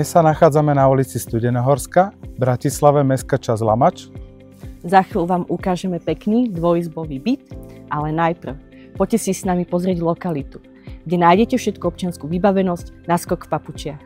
Dnes sa nachádzame na ulici Studenohorska, v Bratislave, mestská časť Lamač. Za chvíľu vám ukážeme pekný dvojizbový byt, ale najprv poďte si s nami pozrieť lokalitu, kde nájdete všetku občiansku vybavenosť na skok v papučiach.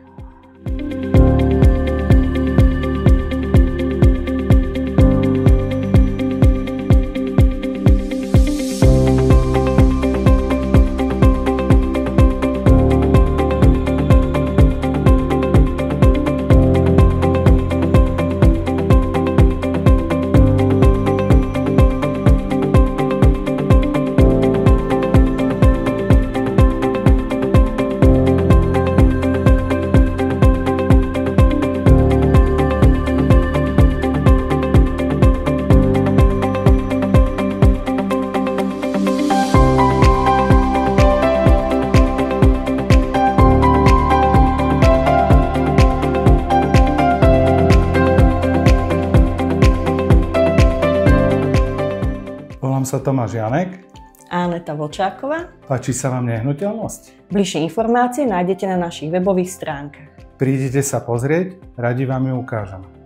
Volám sa Tomáš Janek. A Aneta Vlčáková. Páči sa vám nehnuteľnosť? Bližšie informácie nájdete na našich webových stránkach. Prídite sa pozrieť, radi vám ju ukážeme.